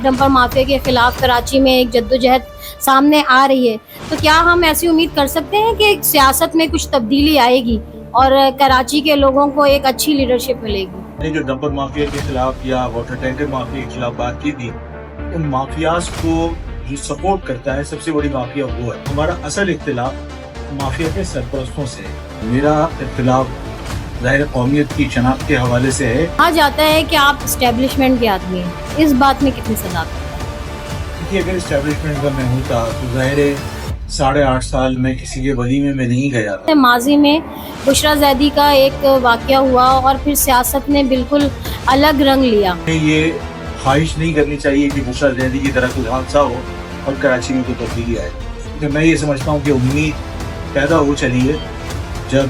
Dumper mafia के खिलाफ कराची में एक जद्दोजहद सामने आ रही है, तो क्या हम ऐसी उम्मीद कर सकते हैं कि सियासत में कुछ तब्दीली आएगी और कराची के लोगों को एक अच्छी लीडरशिप मिलेगी? जो डंपर माफिया के खिलाफ या वाटर टैंकर माफिया के खिलाफ बात की थी, उन माफियाज को जो सपोर्ट करता है सबसे बड़ी माफिया वो है। हमारा असल इख्तिलाफ माफिया के सरपरस्तों से है। मेरा इख्तिलाफ ज़ाहिर कौमियत की शनाख्त के हवाले से है। कहा जाता है कि आप एस्टेब्लिशमेंट के आदमी हैं, इस बात में कितनी सदाकत है? क्योंकि अगर इस्टेब्लिशमेंट का मैं होता तो ज़ाहिर है 8.5 साल में किसी के वलीमे में नहीं गया था। माजी में बुशरा जैदी का एक वाक़या हुआ और फिर सियासत ने बिल्कुल अलग रंग लिया। ये ख्वाहिश नहीं करनी चाहिए कि बुशरा जैदी की तरह कोई हादसा हो और कराची में कोई तब्दीली आए। तो मैं ये समझता हूँ कि उम्मीद पैदा हो चली है जब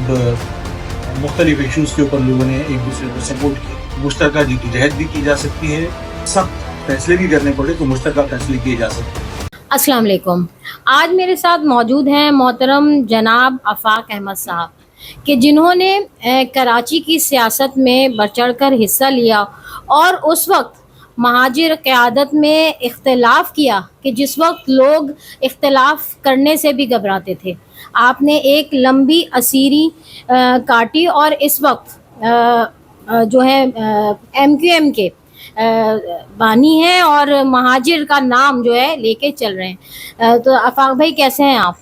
मुख्तलिफ इशूज़ के ऊपर लोगों ने एक दूसरे को सपोर्ट किया। मुश्तरका जद्दोजहद भी की जा सकती है, सख्त फैसले भी करने पड़े तो मुश्तरका फैसले किए जा सकते हैं। अस्सलाम वालेकुम। आज मेरे साथ मौजूद हैं मोहतरम जनाब आफाक अहमद साहब कि जिन्होंने कराची की सियासत में बढ़ चढ़ कर हिस्सा लिया और उस वक्त महाजिर क़यादत में इख्तलाफ किया कि जिस वक्त लोग इख्तलाफ करने से भी घबराते थे। आपने एक लंबी असीरी काटी और इस वक्त जो है MQM के बानी हैं और महाजिर का नाम जो है लेके चल रहे हैं। तो आफाक भाई कैसे हैं आप?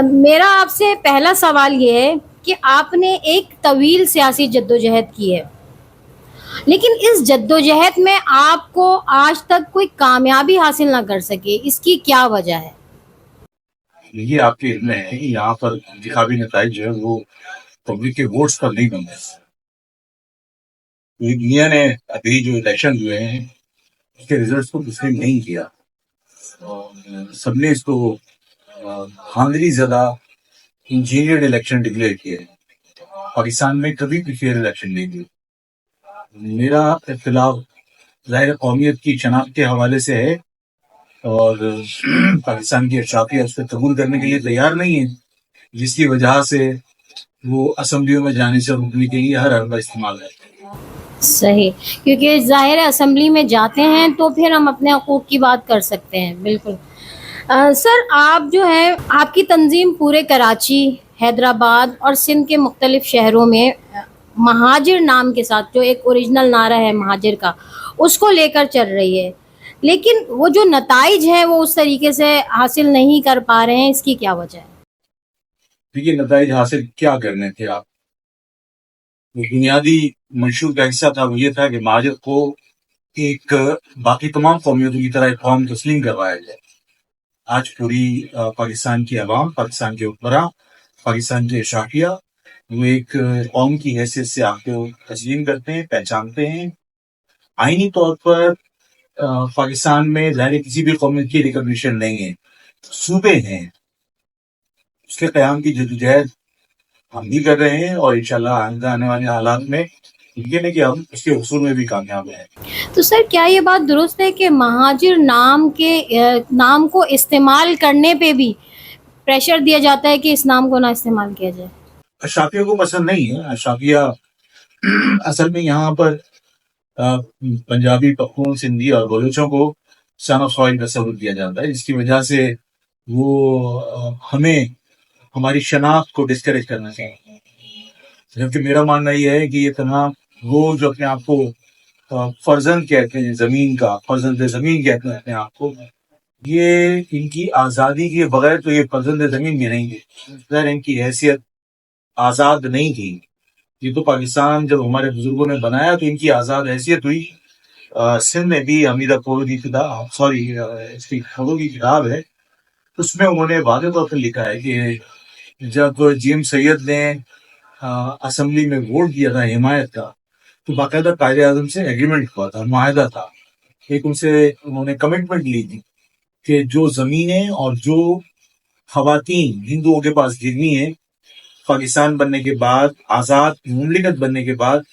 मेरा आपसे पहला सवाल ये है कि आपने एक तवील सियासी जद्दोजहद की है, लेकिन इस जद्दोजहद में आपको आज तक कोई कामयाबी हासिल ना कर सके, इसकी क्या वजह है? ये आपके इल्म है कि यहाँ पर इंतखाबी नताइज जो है वो पब्लिक के वोट्स पर नहीं बनते। दुनिया ने अभी जो इलेक्शन हुए हैं उसके रिजल्ट को तस्लीम नहीं किया और सबने इसको धांधली ज़दा इंजीनियर्ड इलेक्शन डिक्लेयर किए। पाकिस्तान में कभी भी फेयर इलेक्शन नहीं हुई। मेरा इख्तिलाफ ज़ाहिर कौमियत की शनाख्त के हवाले से है और पाकिस्तान की अशराफिया उसको कबूल करने के लिए तैयार नहीं है, जिसकी वजह से वो असम्बलियों में जाने से रोकने के लिए हर हरबा इस्तेमाल करते हैं। सही, क्योंकि ज़ाहिर है असम्बली में जाते हैं तो फिर हम अपने हकूक़ की बात कर सकते हैं। बिल्कुल। सर, आप जो है आपकी तंजीम पूरे कराची, हैदराबाद और सिंध के मुख्तलिफ शहरों में महाजिर नाम के साथ जो एक ओरिजिनल नारा है महाजिर का, उसको लेकर चल रही है, लेकिन वो जो नताइज हैं वो उस तरीके से हासिल नहीं कर पा रहे हैं, इसकी क्या वजह है? देखिए, नताइज हासिल क्या करने थे आप? बुनियादी मंशूर का हिस्सा था वो ये था कि महाजिर को एक बाकी तमाम कौमियतों की तरह एक कौम तस्लीम करवाया जाए। आज पूरी पाकिस्तान की अवाम, पाकिस्तान के हुक्मरां, पाकिस्तान के अशराफिया वो एक कौम की हैसियत से आपको तस्लीम करते हैं, पहचानते हैं। आईनी तौर पर पाकिस्तान में ज़ाहिर किसी भी कौमियत की रिकॉग्निशन नहीं है, सूबे हैं, उसके क़याम की जद्दोजहद हम भी कर रहे हैं और इंशाल्लाह आने वाले हालात में यकीन है कि हम उसके हुसूल में भी कामयाब हैं। तो सर, क्या ये बात दुरुस्त है कि महाजिर नाम को इस्तेमाल करने पे भी प्रेशर दिया जाता है कि इस नाम को ना इस्तेमाल किया जाए? अशराफिया को पसंद नहीं है। अशराफिया असल में यहाँ पर पंजाबी, पख्तून, सिंधी और बलूचों को सन ऑफ सॉइल का सबूत दिया जाता है, जिसकी वजह से वो हमें हमारी शनाख्त को डिस्करेज करना चाहिए। जबकि मेरा मानना यह है कि ये तमाम वो जो अपने आप को फर्जंद कहते हैं, जमीन का फर्जंद जमीन कहते हैं अपने आप को, ये इनकी आज़ादी के बगैर तो ये फर्जंद जमीन भी नहीं है। इनकी हैसियत आज़ाद नहीं थी। ये तो पाकिस्तान जब हमारे बुजुर्गों ने बनाया तो इनकी आज़ाद हैसियत हुई। सिंध में भी हमीदा कोरो की किताब, इसकी खबरों की किताब है, उसमें उन्होंने वाज़ेह तौर पर लिखा है कि जब GM सैयद ने असम्बली में वोट दिया था हिमायत का, तो बाकायदा कायदे आज़म से एग्रीमेंट हुआ था, मुआहदा था। एक उनसे उन्होंने कमिटमेंट ली थी कि जो ज़मीनें और जो ख़वातीन हिंदुओं के पास गिरनी है पाकिस्तान बनने के बाद, आज़ाद मुमलिकत बनने के बाद,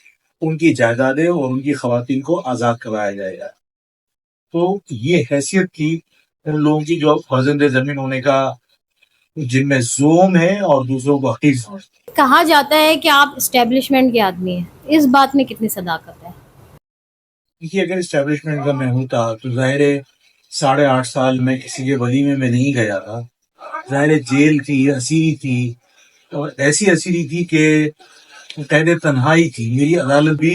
उनकी जायदादें और उनकी ख़वातीन को आज़ाद करवाया जाएगा। तो ये हैसियत थी उन लोगों की जो फर्जंद ज़मीन होने का, जिनमें ज़ोम है और दूसरों को हकीर समझते। कहा जाता है कि आप एस्टेब्लिशमेंट के आदमी हैं, इस बात में कितनी सदाकत है? دیکھیے اگر اسٹیبلشمنٹ کا میں ہوتا تو ظاہر ہے 8.5 سال میں کسی کے ولیمے میں نہیں گیا تھا. ظاہر ہے جیل تھی، اسیری تھی، اور ایسی اسیری تھی کہ قید تنہائی تھی. میری عدالت بھی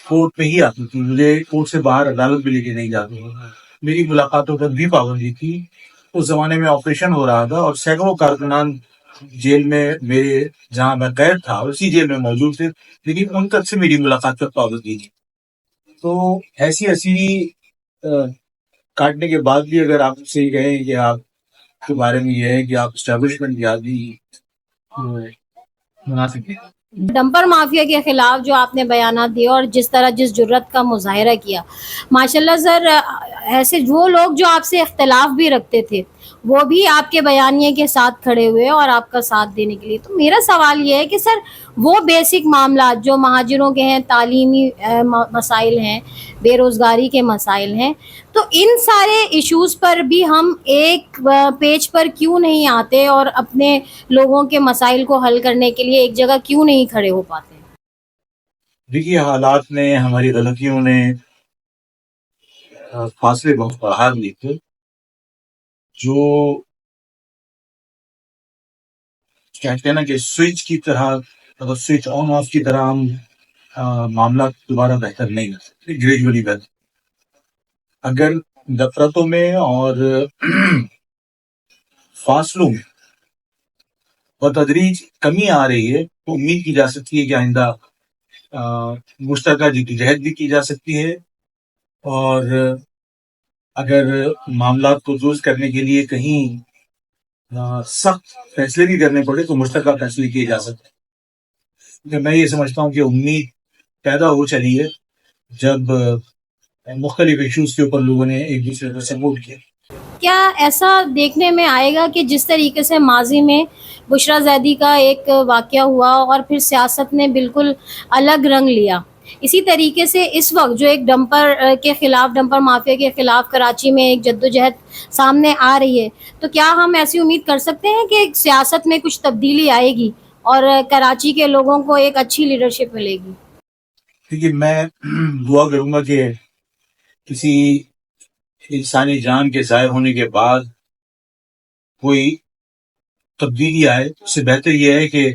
کورٹ میں ہی آتی تھی، مجھے کورٹ سے باہر عدالت بھی لے کے نہیں جاتی تھی. میری ملاقاتوں پر بھی پابندی تھی. اس زمانے میں آپریشن ہو رہا تھا اور سینکڑوں کارکنان جیل میں میرے جہاں میں قید تھا اسی جیل میں موجود تھے، لیکن ان تک سے میری ملاقات پر پابندی تھی. تو ایسی اسیری کاٹنے کے بعد بھی اگر آپ سے یہ کہیں کہ آپ کے بارے میں یہ ہے کہ آپ اسٹیبلشمنٹ کی آدمی مناسب ہے. ڈمپر مافیا کے خلاف جو آپ نے بیانات دیے اور جس طرح جس جرت کا مظاہرہ کیا، ماشاءاللہ سر، ایسے وہ لوگ جو آپ سے اختلاف بھی رکھتے تھے وہ بھی آپ کے بیانیے کے ساتھ کھڑے ہوئے اور آپ کا ساتھ دینے کے لیے. تو میرا سوال یہ ہے کہ سر وہ بیسک معاملات جو مہاجروں کے ہیں، تعلیمی مسائل ہیں، بے روزگاری کے مسائل ہیں، تو ان سارے ایشوز پر بھی ہم ایک پیج پر کیوں نہیں آتے اور اپنے لوگوں کے مسائل کو حل کرنے کے لیے ایک جگہ کیوں نہیں کھڑے ہو پاتے؟ دیکھیے حالات نے، ہماری غلطیوں نے فاصلے بہت بڑھا دیے تھے. جو کہتے ہیں نا کہ سوئچ کی طرح، اگر سوئچ آن آف کی طرح ہم معاملات دوبارہ بہتر نہیں کر سکتے، گریجولی بہتر. اگر نفرتوں میں اور فاصلوں میں بتدریج کمی آ رہی ہے تو امید کی جا سکتی ہے کہ آئندہ مشترکہ جدوجہد بھی کی جا سکتی ہے. اور اگر معاملات کو درست کرنے کے لیے کہیں سخت فیصلے بھی کرنے پڑے تو مشترکہ فیصلے کیے جا سکتے ہیں. میں یہ سمجھتا ہوں کہ امید پیدا ہو چلی ہے جب مختلف ایشوز کے اوپر لوگوں نے ایک دوسرے کو سپورٹ کیا. کیا ایسا دیکھنے میں آئے گا کہ جس طریقے سے ماضی میں بشرا زیدی کا ایک واقعہ ہوا اور پھر سیاست نے بالکل الگ رنگ لیا، اسی طریقے سے اس وقت جو ایک ڈمپر کے خلاف، ڈمپر مافیا کے خلاف کراچی میں ایک جدوجہد سامنے آ رہی ہے، تو کیا ہم ایسی امید کر سکتے ہیں کہ سیاست میں کچھ تبدیلی آئے گی اور کراچی کے لوگوں کو ایک اچھی لیڈرشپ ملے گی؟ کیونکہ میں دعا کروں گا کہ کسی انسانی جان کے ضائع ہونے کے بعد کوئی تبدیلی آئے. اس سے بہتر یہ ہے کہ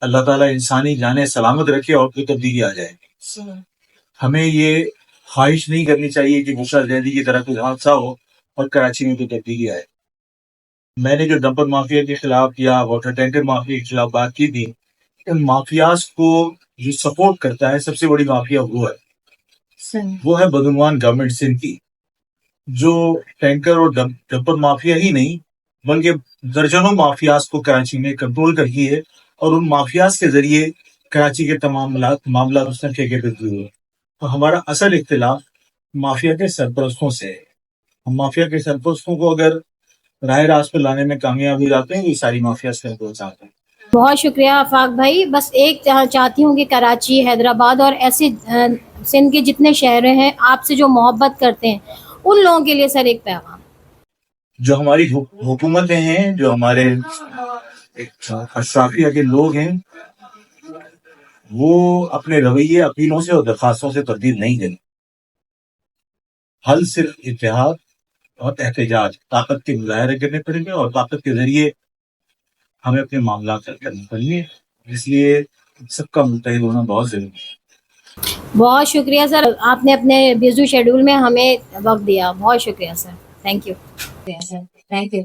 اللہ تعالیٰ انسانی جانیں سلامت رکھے اور کوئی تبدیلی آ جائے. ہمیں یہ خواہش نہیں کرنی چاہیے کہ بشرا زیدی کی طرح کوئی حادثہ ہو اور کراچی میں کوئی تبدیلی آئے. میں نے جو ڈمپر مافیا کے خلاف یا واٹر ٹینکر مافیا کے خلاف بات کی تھی، ان مافیاز کو جو سپورٹ کرتا ہے سب سے بڑی مافیا وہ ہے بدعنوان گورنمنٹ سندھ کی، جو ٹینکر اور ڈمپر مافیا ہی نہیں بلکہ درجنوں مافیاز کو کراچی میں کنٹرول کرتی ہے اور ان مافیاز کے ذریعے کراچی کے تمام معاملات اس نے ٹھیکے پہ دیے ہوئے. تو ہمارا اصل اختلاف مافیا کے سرپرستوں سے ہے. ہم مافیا کے سرپرستوں کو اگر راہ راست پہ لانے میں کامیاب ہو جاتے ہیں، یہ ساری مافیا سے آتے ہیں. بہت شکریہ آفاق بھائی. بس ایک چاہتی ہوں کہ کراچی، حیدرآباد اور ایسے سندھ کے جتنے شہر ہیں آپ سے جو محبت کرتے ہیں ان لوگوں کے لیے سر ایک پیغام. جو ہماری حکومتیں ہیں، جو ہمارے اشرافیہ کے لوگ ہیں، وہ اپنے رویے، اپیلوں سے اور درخواستوں سے تبدیل نہیں کریں. حل صرف اتحاد اور احتجاج، طاقت کے مظاہرے کرنے پڑیں گے اور طاقت کے ذریعے ہمیں اپنے معاملات حل کرنے پڑیں گے. اس لیے سب کا متحد ہونا بہت ضروری ہے. بہت شکریہ سر، آپ نے اپنے بزی شیڈول میں ہمیں وقت دیا. بہت شکریہ sir. Thank you. Yes, sir. Thank you.